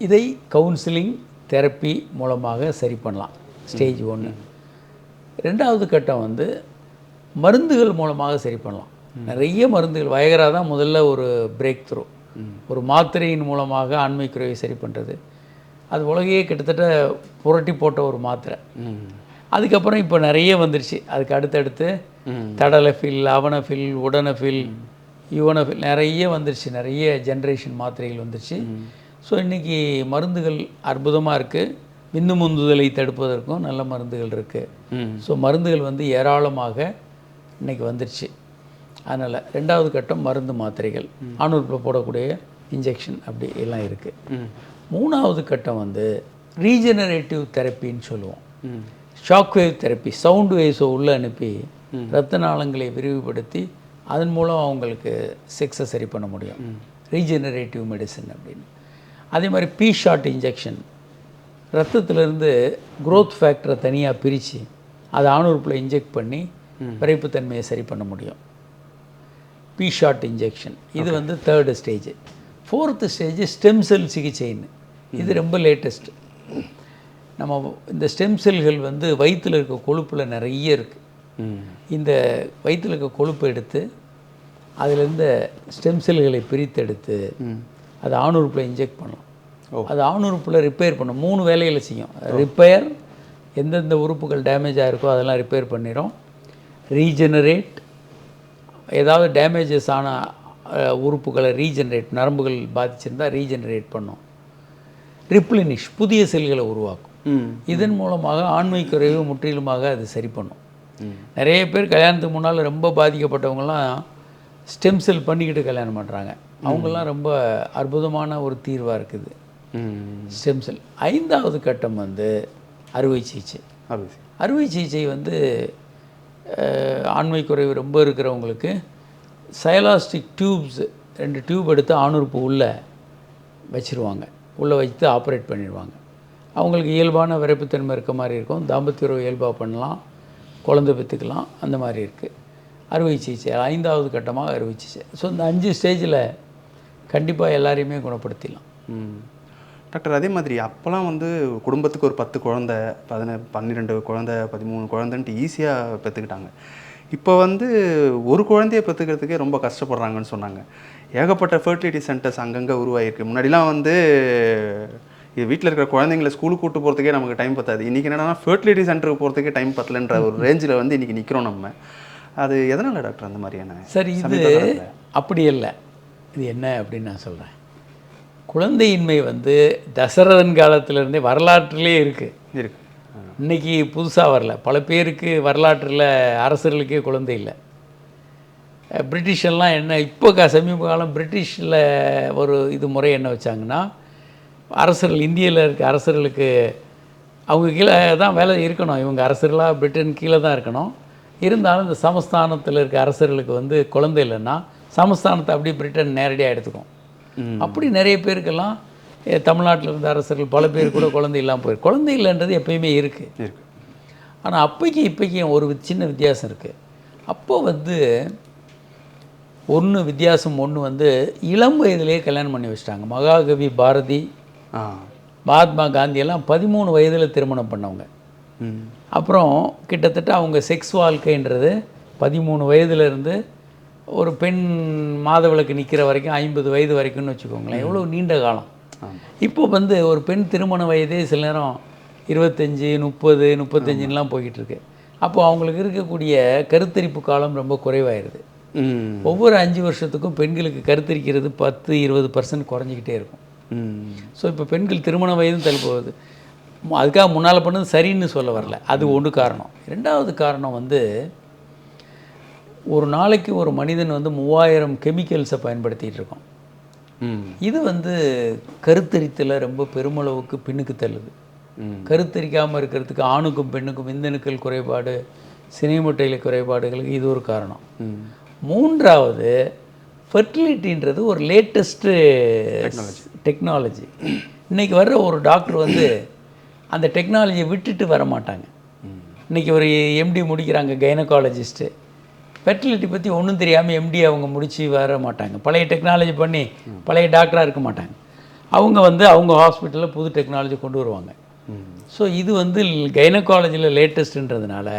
இதை கவுன்சிலிங் தெரப்பி மூலமாக சரி பண்ணலாம். ஸ்டேஜ் 1. 2வது கட்டம் வந்து மருந்துகள் மூலமாக சரி பண்ணலாம். நிறைய மருந்துகள், வயகரா தான் முதல்ல ஒரு பிரேக் த்ரூ. ஒரு மாத்திரையின் மூலமாக ஆண்மை குறைவை சரி பண்ணுறது. அது உலகையே கிட்டத்தட்ட புரட்டி போட்ட ஒரு மாத்திரை. அதுக்கப்புறம் இப்போ நிறைய வந்துருச்சு. அதுக்கு அடுத்தடுத்து தடலஃபில், அவனஃபில், உடனஃபில், யுவனஃபில் நிறைய வந்துருச்சு. நிறைய ஜென்ரேஷன் மாத்திரைகள் வந்துருச்சு. ஸோ இன்றைக்கி மருந்துகள் அற்புதமாக இருக்குது. விந்து முந்துதலை தடுப்பதற்கும் நல்ல மருந்துகள் இருக்குது. ஸோ மருந்துகள் வந்து ஏராளமாக இன்றைக்கி வந்துருச்சு. அதனால் 2வது கட்டம் மருந்து மாத்திரைகள், ஆணுறுப்பில் போடக்கூடிய இன்ஜெக்ஷன், அப்படி எல்லாம் இருக்குது. 3வது கட்டம் வந்து ரீஜெனரேட்டிவ் தெரப்பின்னு சொல்லுவோம். ஷாக் வேவ் தெரப்பி, சவுண்ட் வேவ்ஸை உள்ளே அனுப்பி இரத்த நாளங்களை விரிவுபடுத்தி அதன் மூலம் அவங்களுக்கு செக்ஸை சரி பண்ண முடியும். ரீஜெனரேட்டிவ் மெடிசன் அப்படின்னு. அதே மாதிரி பி ஷாட் இன்ஜெக்ஷன், ரத்தத்திலேருந்து க்ரோத் ஃபேக்டரை தனியாக பிரித்து அதை ஆணுறுப்பில் இன்ஜெக்ட் பண்ணி விரைப்புத்தன்மையை சரி பண்ண முடியும். பி ஷாட் இன்ஜெக்ஷன் இது வந்து 3rd stage. 4th stage stem cell சிகிச்சைன்னு. இது ரொம்ப லேட்டஸ்ட். நம்ம இந்த ஸ்டெம் செல்கள் வந்து வயிற்றில் இருக்க கொழுப்பில் நிறைய இருக்குது. இந்த வயிற்றில் இருக்க கொழுப்பை எடுத்து அதிலிருந்த ஸ்டெம் செல்களை பிரித்தெடுத்து அது ஆணுறுப்பில் இன்ஜெக்ட் பண்ணலாம். அது ஆணுறுப்பில் ரிப்பேர் பண்ணும். 3 வேலைகளை செய்யும். ரிப்பேர், எந்தெந்த உறுப்புகள் டேமேஜ் ஆகிருக்கோ அதெல்லாம் ரிப்பேர் பண்ணிடும். ரீஜெனரேட், ஏதாவது டேமேஜஸ் ஆன உறுப்புகளை ரீஜெனரேட், நரம்புகள் பாதிச்சிருந்தால் ரீஜெனரேட் பண்ணும். ரிப்ளினிஷ், புதிய செல்களை உருவாக்கும். இதன் மூலமாக ஆண்மை குறைவு முற்றிலுமாக அது சரி பண்ணும். நிறைய பேர் கல்யாணத்துக்கு முன்னால் ரொம்ப பாதிக்கப்பட்டவங்கலாம் ஸ்டெம் செல் பண்ணிக்கிட்டு கல்யாணம் பண்ணுறாங்க. அவங்கெல்லாம் ரொம்ப அற்புதமான ஒரு தீர்வாக இருக்குது ஸ்டெம் செல். 5வது கட்டம் வந்து அறுவை சிகிச்சை. அறுவை சிகிச்சை வந்து ஆண்மை குறைவு ரொம்ப இருக்கிறவங்களுக்கு சயலாஸ்டிக் டியூப்ஸ் 2 டியூப் எடுத்து ஆணுறுப்பு உள்ளே வச்சுருவாங்க. உள்ளே வைத்து ஆப்ரேட் பண்ணிடுவாங்க. அவங்களுக்கு இயல்பான விரைப்புத்தன்மை இருக்க மாதிரி இருக்கும். தாம்பத்திய உறவு இயல்பாக பண்ணலாம், குழந்தை பெற்றுக்கலாம், அந்த மாதிரி இருக்குது. அறுவை சிகிச்சை 5வது கட்டமாக அறுவை சிகிச்சை. ஸோ இந்த 5 ஸ்டேஜில் கண்டிப்பாக எல்லாரையுமே குணப்படுத்திடலாம். டாக்டர், அதே மாதிரி அப்போல்லாம் வந்து குடும்பத்துக்கு ஒரு 10 குழந்தை, 12 குழந்தை, 13 குழந்தைன்ட்டு ஈஸியாக பெற்றுக்கிட்டாங்க. இப்போ வந்து ஒரு குழந்தைய பெற்றுக்கிறதுக்கே ரொம்ப கஷ்டப்படுறாங்கன்னு சொன்னாங்க. ஏகப்பட்ட ஃபர்டிலிட்டி சென்டர்ஸ் அங்கங்கே உருவாகிருக்கு. முன்னாடிலாம் வந்து இது வீட்டில் இருக்கிற குழந்தைங்களை ஸ்கூலுக்கு கூட்டு போகிறதுக்கே நமக்கு டைம் பத்தாது. இன்றைக்கி என்னென்னா ஃபர்டிலிட்டி சென்டருக்கு போகிறதுக்கே டைம் பத்தலைன்ற ஒரு ரேஞ்சில் வந்து இன்றைக்கி நிற்கிறோம் நம்ம. அது எதனால் டாக்டர் அந்த மாதிரியான? சரி, இது அப்படி இல்லை. இது என்ன அப்படின்னு நான் சொல்கிறேன். குழந்தையின்மை வந்து தசரதன் காலத்திலேருந்தே வரலாற்றிலே இருக்குது. இன்றைக்கி புதுசாக வரல. பல பேருக்கு வரலாற்றில் அரசர்களுக்கே குழந்தை இல்லை. பிரிட்டிஷெல்லாம் என்ன இப்போ சமீப காலம் பிரிட்டிஷில் ஒரு இது முறை என்ன வச்சாங்கன்னா, அரசர்கள் இந்தியாவில் இருக்க அரசர்களுக்கு அவங்க கீழே தான் வேலை இருக்கணும். இவங்க அரசர்களாக பிரிட்டன் கீழே தான் இருக்கணும். இருந்தாலும் இந்த சமஸ்தானத்தில் இருக்க அரசர்களுக்கு வந்து குழந்தை இல்லைன்னா சமஸ்தானத்தை அப்படியே பிரிட்டன் நேரடியாக எடுத்துக்கும். அப்படி நிறைய பேருக்கெல்லாம் தமிழ்நாட்டில் இருந்த அரசர்கள் பல பேர் கூட குழந்தை இல்லாமல் போயிருக்கு. குழந்தை இல்லைன்றது எப்பயுமே இருக்குது. ஆனால் அப்போக்கும் இப்போக்கும் ஒரு சின்ன வித்தியாசம் இருக்குது. அப்போ வந்து ஒன்று வித்தியாசம் ஒன்று வந்து இளம் வயதிலேயே கல்யாணம் பண்ணி வச்சிட்டாங்க. மகாகவி பாரதி, மகாத்மா காந்தி எல்லாம் 13 வயதில் திருமணம் பண்ணவங்க. அப்புறம் கிட்டத்தட்ட அவங்க செக்ஸ் வாழ்க்கைன்றது 13 வயதுலேருந்து ஒரு பெண் மாதவிலக்கு நிற்கிற வரைக்கும் 50 வயது வரைக்கும்னு வச்சுக்கோங்களேன். எவ்வளோ நீண்ட காலம். இப்போ வந்து ஒரு பெண் திருமண வயதே சில நேரம் 25, 30, 35லாம் போய்கிட்டு இருக்கு. அப்போது அவங்களுக்கு இருக்கக்கூடிய கருத்தரிப்பு காலம் ரொம்ப குறைவாயிருது. ஒவ்வொரு 5 வருஷத்துக்கும் பெண்களுக்கு கருத்தரிக்கிறது 10-20% குறைஞ்சிக்கிட்டே இருக்கும். ஸோ இப்போ பெண்கள் திருமண வயதும் தள்ளி போகுது. அதுக்காக முன்னால் பண்ணது சரின்னு சொல்ல வரல. அது ஒன்று காரணம். 2வது காரணம் வந்து ஒரு நாளைக்கு ஒரு மனிதன் வந்து 3000 கெமிக்கல்ஸை பயன்படுத்திகிட்டு இருக்கோம். இது வந்து கருத்தரித்தில் ரொம்ப பெருமளவுக்கு பின்னுக்கு தள்ளுது. கருத்தரிக்காமல் இருக்கிறதுக்கு ஆணுக்கும் பெண்ணுக்கும் விந்தணுக்கள் குறைபாடு, சினைமுட்டையில் குறைபாடுகளுக்கு இது ஒரு காரணம். 3வது ஃபெர்டிலிட்டின்றது ஒரு லேட்டஸ்ட்டு டெக்னாலஜி. இன்றைக்கி வர்ற ஒரு டாக்டர் வந்து அந்த டெக்னாலஜியை விட்டுட்டு வர மாட்டாங்க. இன்றைக்கி ஒரு எம்டி முடிக்கிறாங்க கைனகாலஜிஸ்ட்டு, ஃபெர்டிலிட்டி பற்றி ஒன்றும் தெரியாமல் எம்டி அவங்க முடித்து வர மாட்டாங்க. பழைய டெக்னாலஜி பண்ணி பழைய டாக்டராக இருக்க மாட்டாங்க. அவங்க வந்து அவங்க ஹாஸ்பிட்டலில் புது டெக்னாலஜி கொண்டு வருவாங்க. ஸோ இது வந்து கைனகாலஜியில் லேட்டஸ்ட்டுன்றதுனால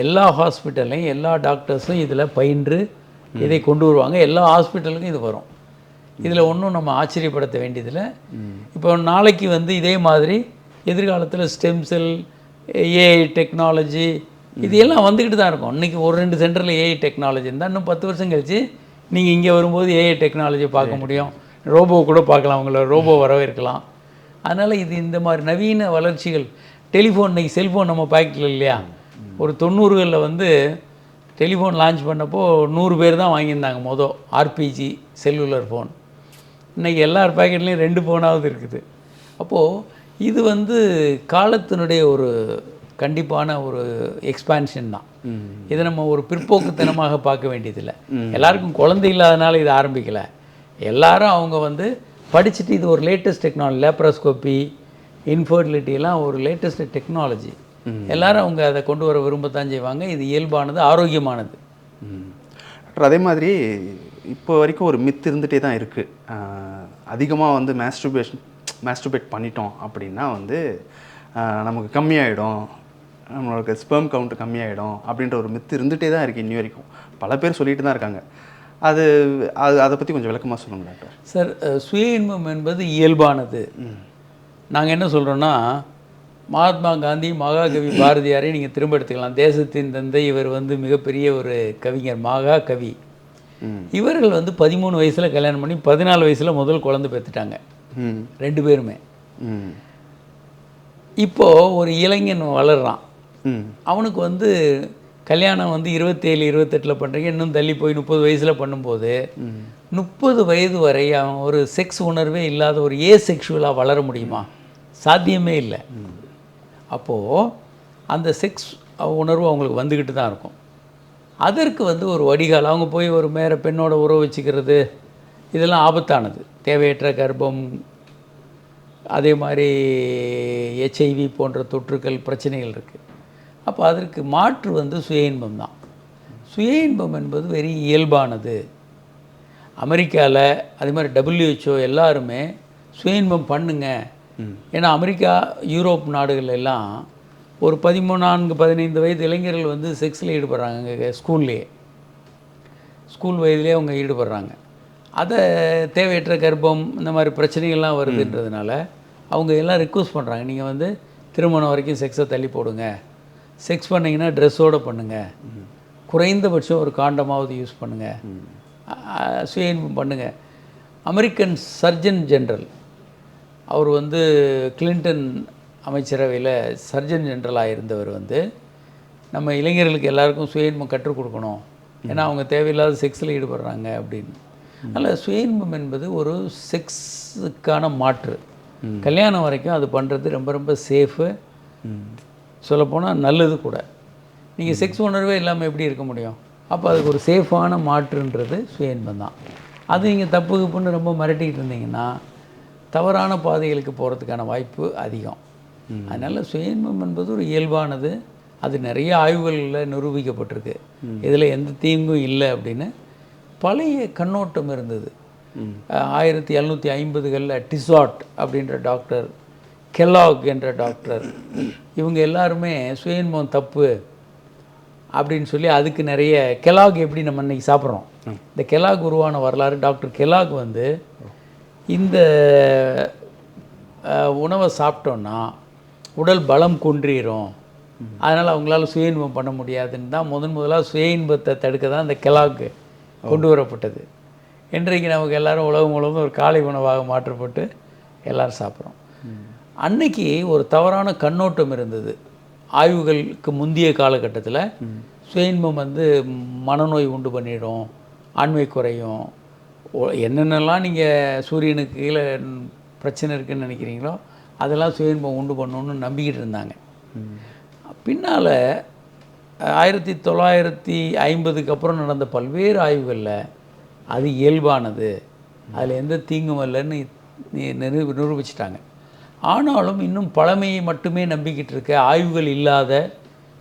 எல்லா ஹாஸ்பிட்டல்லையும் எல்லா டாக்டர்ஸும் இதில் பயின்று இதை கொண்டு வருவாங்க. எல்லா ஹாஸ்பிட்டலுக்கும் இது வரும். இதில் ஒன்றும் நம்ம ஆச்சரியப்படுத்த வேண்டியதில்லை. இப்போ நாளைக்கு வந்து இதே மாதிரி எதிர்காலத்தில் ஸ்டெம் செல், ஏஐ டெக்னாலஜி இது எல்லாம் வந்துக்கிட்டு தான் இருக்கும். இன்றைக்கி ஒரு 2 சென்டரில் ஏஐ டெக்னாலஜி இருந்தால் இன்னும் 10 வருஷம் கழிச்சு நீங்கள் இங்கே வரும்போது ஏஐ டெக்னாலஜி பார்க்க முடியும். ரோபோ கூட பார்க்கலாம், அவங்கள ரோபோ வரவேற்கலாம். அதனால் இது இந்த மாதிரி நவீன வளர்ச்சிகள். டெலிஃபோன், இன்றைக்கி செல்ஃபோன் நம்ம பாக்கெட்டில் இல்லையா? ஒரு 90களில் வந்து டெலிஃபோன் லான்ச் பண்ணப்போ 100 பேர் தான் வாங்கியிருந்தாங்க ஆர்பிஜி செல்லுலர் ஃபோன். இன்றைக்கி எல்லார் பேக்கெட்லேயும் 2 ஃபோனாவது இருக்குது. அப்போது இது வந்து காலத்தினுடைய ஒரு கண்டிப்பான ஒரு எக்ஸ்பான்ஷன் தான். இதை நம்ம ஒரு பிற்போக்குத்தனமாக பார்க்க வேண்டியதில்லை. எல்லாருக்கும் குழந்தை இல்லாதனால இதை ஆரம்பிக்கலை. எல்லாரும் அவங்க வந்து படிச்சுட்டு இது ஒரு லேட்டஸ்ட் டெக்னாலஜி, லேப்ரோஸ்கோப்பி, இன்ஃபர்டிலிட்டி எல்லாம் ஒரு லேட்டஸ்ட் டெக்னாலஜி. எல்லாரும் அவங்க அதை கொண்டு வர விரும்பத்தான் செய்வாங்க. இது இயல்பானது, ஆரோக்கியமானது. அதே மாதிரி இப்போ வரைக்கும் ஒரு மித்து இருந்துகிட்டே தான் இருக்குது. அதிகமாக வந்து மாஸ்டர்பேட் பண்ணிட்டோம் அப்படின்னா வந்து நமக்கு கம்மியாயிடும், நம்மளுக்கு ஸ்பெர்ம் கவுண்ட் கம்மியாயிடும் அப்படின்ற ஒரு மித்து இருந்துகிட்டே தான் இருக்குது. இன்னி வரைக்கும் பல பேர் சொல்லிட்டு தான் இருக்காங்க. அதை பற்றி கொஞ்சம் விளக்கமாக சொல்லுங்கள் டாக்டர். சார், சுய இன்பம் என்பது இயல்பானது. நாங்கள் என்ன சொல்கிறோன்னா, மகாத்மா காந்தி, மகாகவி பாரதியாரை நீங்கள் திரும்ப எடுத்துக்கலாம். தேசத்தின் தந்தை இவர் வந்து மிகப்பெரிய ஒரு கவிஞர், மகா கவி. இவர்கள் வந்து 13 வயசில் கல்யாணம் பண்ணி 14 வயசில் முதல் குழந்தை பெற்றுட்டாங்க 2 பேருமே. இப்போது ஒரு இளைஞன் வளர்றான். அவனுக்கு வந்து கல்யாணம் வந்து 27, 28 பண்ணுறீங்க. இன்னும் தள்ளி போய் 30 வயசில் பண்ணும்போது 30 வயது வரை அவன் ஒரு செக்ஸ் உணர்வே இல்லாத ஒரு செக்ஷுவலாக வளர முடியுமா? சாத்தியமே இல்லை. அப்போது அந்த செக்ஸ் உணர்வு அவங்களுக்கு வந்துக்கிட்டு தான் இருக்கும். அதற்கு வந்து ஒரு வடிகால், அவங்க போய் ஒரு மேலே பெண்ணோட உறவு வச்சுக்கிறது, இதெல்லாம் ஆபத்தானது. தேவையற்ற கர்ப்பம், அதே மாதிரி HIV போன்ற தொற்றுக்கள் பிரச்சனைகள் இருக்குது. அப்போ அதற்கு மாற்று வந்து சுய இன்பம் தான். சுய இன்பம் என்பது வெரி இயல்பானது. அமெரிக்காவில் அதே மாதிரி WHO எல்லாருமே சுய இன்பம் பண்ணுங்க. ஏன்னா அமெரிக்கா, யூரோப் நாடுகள் எல்லாம் ஒரு 13-15 வயது இளைஞர்கள் வந்து செக்ஸில் ஈடுபடுறாங்க. அங்கே ஸ்கூல் வயதிலே அவங்க ஈடுபடுறாங்க. அதை தேவையற்ற கர்ப்பம் இந்த மாதிரி பிரச்சனைகள்லாம் வருதுன்றதுனால அவங்க எல்லாம் ரிக்வஸ்ட் பண்ணுறாங்க, நீங்கள் வந்து திருமணம் வரைக்கும் செக்ஸை தள்ளி போடுங்க, செக்ஸ் பண்ணிங்கன்னா ட்ரெஸ்ஸோடு பண்ணுங்கள், குறைந்தபட்சம் ஒரு காண்டமாவது யூஸ் பண்ணுங்கள், சுய இன்பம் பண்ணுங்கள். அமெரிக்கன் சர்ஜன் ஜெனரல், அவர் வந்து கிளின்டன் அமைச்சரவையில் சர்ஜன் ஜெனரலாக இருந்தவர் வந்து நம்ம இளைஞர்களுக்கு எல்லாருக்கும் சுய இன்பம் கற்றுக் கொடுக்கணும், ஏன்னா அவங்க தேவையில்லாத செக்ஸில் ஈடுபடுறாங்க அப்படின்னு. அதனால் சுய இன்பம் என்பது ஒரு செக்ஸுக்கான மாற்று. கல்யாணம் வரைக்கும் அது பண்ணுறது ரொம்ப ரொம்ப சேஃபு, சொல்லப்போனால் நல்லது கூட. நீங்கள் செக்ஸ் உணர்வே இல்லாமல் எப்படி இருக்க முடியும்? அப்போ அதுக்கு ஒரு சேஃபான மாற்றுன்றது சுய இன்பம் தான். அது நீங்கள் தப்பு தப்புன்னு ரொம்ப மிரட்டிக்கிட்டு இருந்தீங்கன்னா தவறான பாதைகளுக்கு போகிறதுக்கான வாய்ப்பு அதிகம். அதனால் சுய இன்பம் என்பது ஒரு இயல்பானது. அது நிறைய ஆய்வுகளில் நிரூபிக்கப்பட்டிருக்கு. இதில் எந்த தீங்கும் இல்லை அப்படின்னு பழைய கண்ணோட்டம் இருந்தது. 1750களில் டிசாட் அப்படின்ற டாக்டர், கெல்லாக் என்ற டாக்டர், இவங்க எல்லாருமே சுயன்பம் தப்பு அப்படின்னு சொல்லி அதுக்கு நிறைய கெல்லாக் எப்படி நம்ம இன்றைக்கி சாப்பிட்றோம், இந்த கெல்லாக் உருவான வரலாறு. டாக்டர் கெல்லாக் வந்து இந்த உணவை சாப்பிட்டோன்னா உடல் பலம் குன்றிடும், அதனால் அவங்களால சுய இன்பம் பண்ண முடியாதுன்னு தான் முதலாக சுய இன்பத்தை தடுக்க தான் இந்த கெல்லாக்கு கொண்டு வரப்பட்டது. இன்றைக்கு நமக்கு எல்லோரும் உலகம் முழுவதும் ஒரு காலை உணவாக மாற்றப்பட்டு எல்லோரும் சாப்பிட்றோம். அன்னைக்கு ஒரு தவறான கண்ணோட்டம் இருந்தது. ஆய்வுகளுக்கு முந்தைய காலகட்டத்தில் சுய இன்பம் வந்து மனநோய் உண்டு பண்ணிடும், ஆண்மை குறையும், என்னென்னலாம் நீங்கள் சூரியனுக்கு கீழே பிரச்சனை இருக்குதுன்னு நினைக்கிறீங்களோ அதெல்லாம் சுய இன்பம் உண்டு பண்ணணுன்னு நம்பிக்கிட்டு இருந்தாங்க. பின்னால் 1950க்கு அப்புறம் நடந்த பல்வேறு ஆய்வுகளில் அது இயல்பானது, அதில் எந்த தீங்கும் இல்லைன்னு நிரூபிச்சிட்டாங்க. ஆனாலும் இன்னும் பழமையை மட்டுமே நம்பிக்கிட்டு இருக்க ஆய்வுகள் இல்லாத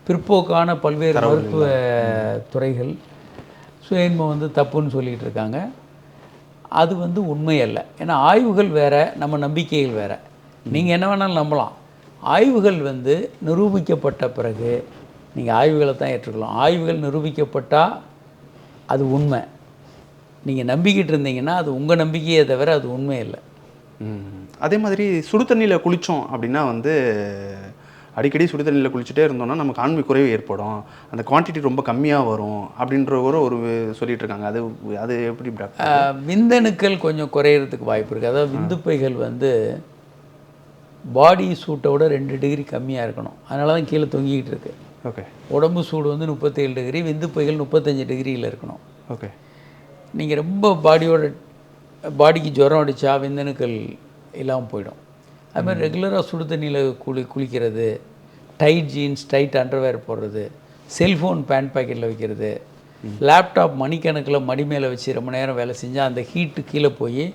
பிற்போக்கான பல்வேறு மருத்துவ துறைகள் சுய இன்பம் வந்து தப்புன்னு சொல்லிக்கிட்டு இருக்காங்க. அது வந்து உண்மை அல்ல. ஏன்னா ஆய்வுகள் வேறு, நம்ம நம்பிக்கைகள் வேறு. நீங்கள் என்ன வேணாலும் நம்பலாம். ஆய்வுகள் வந்து நிரூபிக்கப்பட்ட பிறகு நீங்கள் ஆய்வுகளை தான் ஏற்றுக்கலாம். ஆய்வுகள் நிரூபிக்கப்பட்டால் அது உண்மை. நீங்கள் நம்பிக்கிட்டு இருந்தீங்கன்னா அது உங்கள் நம்பிக்கையே தவிர அது உண்மை இல்லை. அதே மாதிரி சுடு தண்ணியில் குளித்தோம் அப்படின்னா வந்து அடிக்கடி சுடு தண்ணியில் குளிச்சுட்டே இருந்தோம்னா நமக்கு ஆண்மை குறைவு ஏற்படும், அந்த குவான்டிட்டி ரொம்ப கம்மியாக வரும் அப்படின்ற ஒரு சொல்லிட்டு இருக்காங்க. அது அது எப்படி டாக்டர்? விந்தணுக்கள் கொஞ்சம் குறையிறதுக்கு வாய்ப்பு இருக்குது. அதாவது விந்துப்பைகள் வந்து பாடி சூட்டை விட 2 டிகிரி கம்மியாக இருக்கணும். அதனால தான் கீழே தொங்கிக்கிட்டு இருக்கு. ஓகே. உடம்பு சூடு வந்து 37 டிகிரி, விந்துப்பைகள் 35 டிகிரியில் இருக்கணும். ஓகே. நீங்கள் ரொம்ப பாடிக்கு ஜுரம் அடித்தா விந்தணுக்கள் இல்லாமல் போயிடும். அதுமாதிரி ரெகுலராக சுடு தண்ணியில் குளிக்கிறது, டைட் ஜீன்ஸ், டைட் அண்டர்வேர் போடுறது, செல்ஃபோன் பேண்ட் பாக்கெட்டில் வைக்கிறது, லேப்டாப் மணிக்கணக்கில் மடி மேலே வச்சு ரொம்ப நேரம் வேலை செஞ்சால் அந்த ஹீட்டு கீழே போய்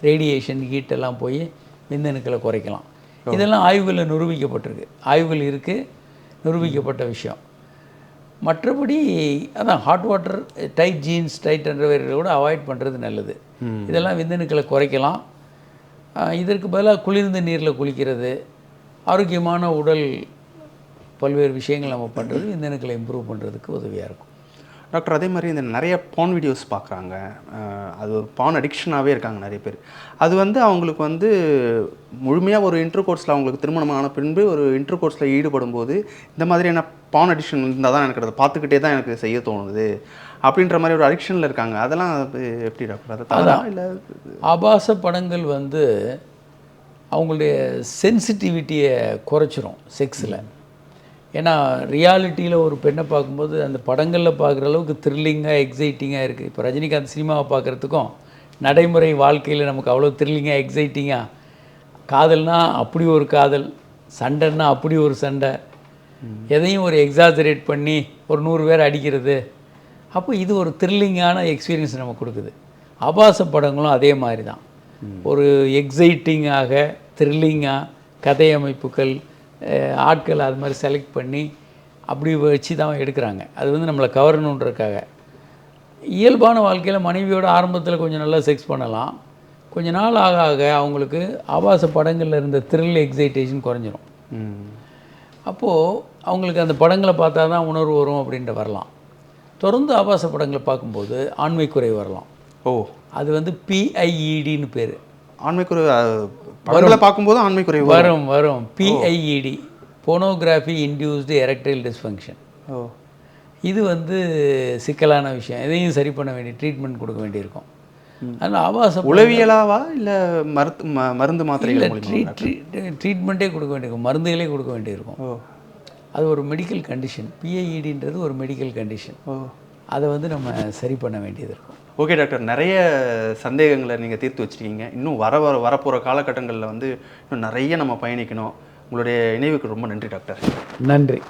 ரேடியேஷன் ஹீட்டெல்லாம் போய் விந்தணுக்களை குறைக்கலாம். இதெல்லாம் ஆய்வுகளில் நிரூபிக்கப்பட்டிருக்கு. ஆய்வுகள் இருக்குது, நிரூபிக்கப்பட்ட விஷயம். மற்றபடி அதான் hot water, tight jeans, tight அண்டர்வேரை கூட அவாய்ட் பண்ணுறது நல்லது. இதெல்லாம் விந்தணுக்களை குறைக்கலாம். இதற்கு பதிலாக குளிர்ந்த நீரில் குளிக்கிறது, ஆரோக்கியமான உடல் பல்வேறு விஷயங்கள் நம்ம பண்ணுறது விந்தணுக்களை இம்ப்ரூவ் பண்ணுறதுக்கு உதவியாக இருக்கும். டாக்டர், அதே மாதிரி இந்த நிறைய பான் வீடியோஸ் பார்க்குறாங்க, அது ஒரு பான் அடிக்ஷனாகவே இருக்காங்க நிறைய பேர். அது வந்து அவங்களுக்கு வந்து முழுமையாக ஒரு இன்டர் கோர்ஸில் அவங்களுக்கு திருமணமான பின்பு ஒரு இன்டர் கோர்ஸில் ஈடுபடும் போது இந்த மாதிரியான பான் அடிக்ஷன் இருந்தால் தான் எனக்கு அதை பார்த்துக்கிட்டே தான் எனக்கு செய்ய தோணுது அப்படின்ற மாதிரி ஒரு அடிக்ஷனில் இருக்காங்க. அதெல்லாம் எப்படி டாக்டர்? அதான் இல்லை, ஆபாச படங்கள் வந்து அவங்களுடைய சென்சிட்டிவிட்டியை குறைச்சிரும் செக்ஸில். ஏன்னா ரியாலிட்டியில் ஒரு பெண்ணை பார்க்கும்போது அந்த படங்களில் பார்க்குற அளவுக்கு த்ரில்லிங்காக எக்ஸைட்டிங்காக இருக்குது. இப்போ ரஜினிகாந்த் சினிமாவை பார்க்குறதுக்கும் நடைமுறை வாழ்க்கையில் நமக்கு அவ்வளோ த்ரில்லிங்காக எக்ஸைட்டிங்காக, காதல்னா அப்படி ஒரு காதல், சண்டைன்னா அப்படி ஒரு சண்டை, எதையும் ஒரு எக்ஸாஜரேட் பண்ணி ஒரு 100 பேர் அடிக்கிறது. அப்போ இது ஒரு த்ரில்லிங்கான எக்ஸ்பீரியன்ஸ் நமக்கு கொடுக்குது. ஆபாச படங்களும் அதே மாதிரி தான். ஒரு எக்ஸைட்டிங்காக, த்ரில்லிங்காக கதை அமைப்புகள், ஆட்கள் அது மாதிரி செலக்ட் பண்ணி அப்படி வச்சு தான் எடுக்கிறாங்க. அது வந்து நம்மளை கவரணுன்றதுக்காக. இயல்பான வாழ்க்கையில் மனைவியோட ஆரம்பத்தில் கொஞ்சம் நல்லா செக்ஸ் பண்ணலாம். கொஞ்ச நாள் ஆக ஆக அவங்களுக்கு ஆபாச படங்களில் இருந்த த்ரில், எக்ஸைட்டேஷன் குறைஞ்சிரும். அப்போது அவங்களுக்கு அந்த படங்களை பார்த்தா தான் உணர்வு வரும் அப்படின்ட்டு வரலாம். தொடர்ந்து ஆபாச படங்களை பார்க்கும்போது ஆண்மை குறைவு வரலாம். அது வந்து PIEDன்னு பேர். ஆண்மை குறைவு படங்களை பார்க்கும்போது ஆண்மை குறைவு வரும் PIED, pornography induced erectile dysfunction. இது வந்து சிக்கலான விஷயம். இதையும் சரி பண்ண வேண்டிய ட்ரீட்மெண்ட் கொடுக்க வேண்டியிருக்கும். அதனால் ஆபாச உளவியலாவா இல்லை மருந்து மாத்திரைகள் ட்ரீட்மெண்ட்டே கொடுக்க வேண்டியிருக்கும், மருந்துகளே கொடுக்க வேண்டியிருக்கும். அது ஒரு மெடிக்கல் கண்டிஷன். PIEDன்றது ஒரு மெடிக்கல் கண்டிஷன். அதை வந்து நம்ம சரி பண்ண வேண்டியது இருக்கும். ஓகே டாக்டர், நிறைய சந்தேகங்களை நீங்கள் தீர்த்து வச்சுருக்கீங்க. இன்னும் வரப்போகிற காலகட்டங்களில் வந்து இன்னும் நிறைய நம்ம பயணிக்கணும். உங்களுடைய இணைவுக்கு ரொம்ப நன்றி டாக்டர். நன்றி.